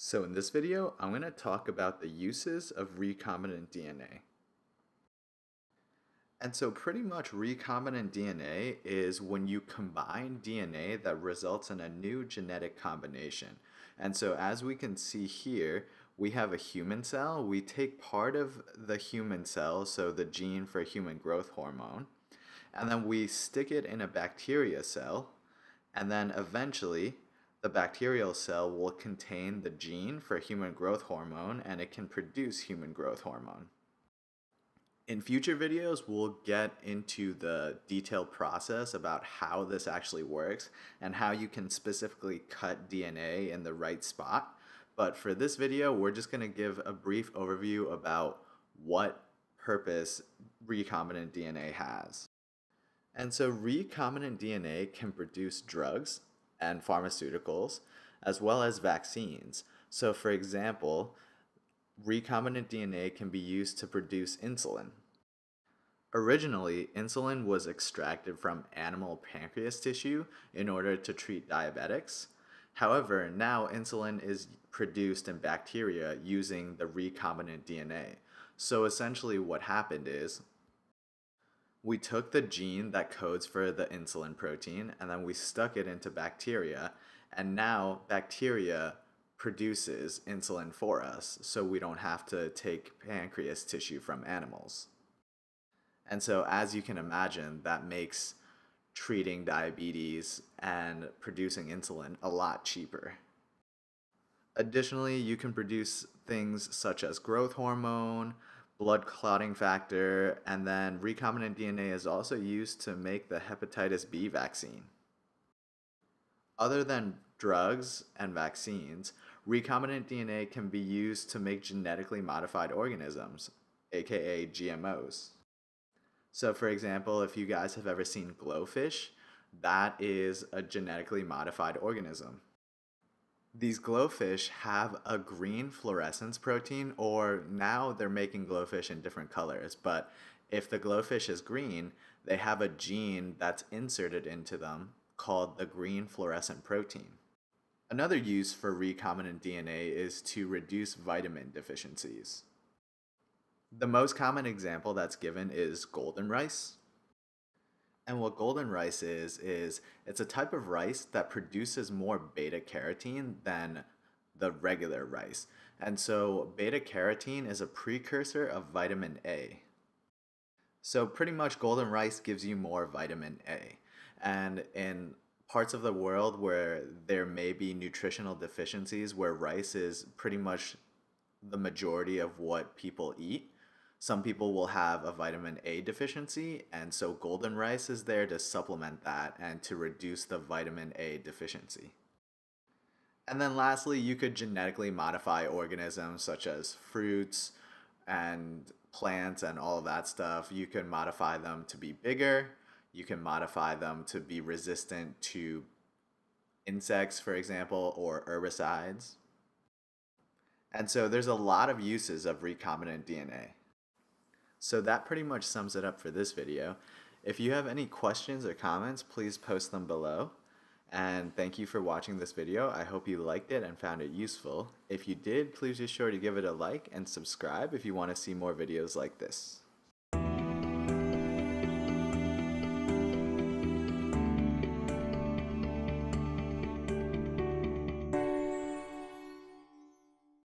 So in this video, I'm going to talk about the uses of recombinant DNA. And so pretty much recombinant DNA is when you combine DNA that results in a new genetic combination. And so as we can see here, we have a human cell. We take part of the human cell, so the gene for human growth hormone, and then we stick it in a bacteria cell, and then eventually the bacterial cell will contain the gene for human growth hormone and it can produce human growth hormone. In future videos, we'll get into the detailed process about how this actually works and how you can specifically cut DNA in the right spot. But for this video, we're just going to give a brief overview about what purpose recombinant DNA has. And so recombinant DNA can produce drugs and pharmaceuticals as well as vaccines. So for example, recombinant DNA can be used to produce insulin. Originally, insulin was extracted from animal pancreas tissue in order to treat diabetics. However, now insulin is produced in bacteria using the recombinant DNA. So essentially what happened is we took the gene that codes for the insulin protein and then we stuck it into bacteria, and now bacteria produces insulin for us, so we don't have to take pancreas tissue from animals. And so as you can imagine, that makes treating diabetes and producing insulin a lot cheaper. Additionally, you can produce things such as growth hormone, blood clotting factor, and then recombinant DNA is also used to make the hepatitis B vaccine. Other than drugs and vaccines, recombinant DNA can be used to make genetically modified organisms, aka GMOs. So for example, if you guys have ever seen glowfish, that is a genetically modified organism. These glowfish have a green fluorescence protein, or now they're making glowfish in different colors, but if the glowfish is green, they have a gene that's inserted into them called the green fluorescent protein. Another use for recombinant DNA is to reduce vitamin deficiencies. The most common example that's given is golden rice. And what golden rice is it's a type of rice that produces more beta carotene than the regular rice. And so beta carotene is a precursor of vitamin A. So pretty much golden rice gives you more vitamin A. And in parts of the world where there may be nutritional deficiencies, where rice is pretty much the majority of what people eat, some people will have a vitamin A deficiency, and so golden rice is there to supplement that and to reduce the vitamin A deficiency. And then lastly, you could genetically modify organisms such as fruits and plants and all of that stuff. You can modify them to be bigger. You can modify them to be resistant to insects, for example, or herbicides. And so there's a lot of uses of recombinant DNA. So that pretty much sums it up for this video. If you have any questions or comments, please post them below. And thank you for watching this video. I hope you liked it and found it useful. If you did, please be sure to give it a like and subscribe if you want to see more videos like this.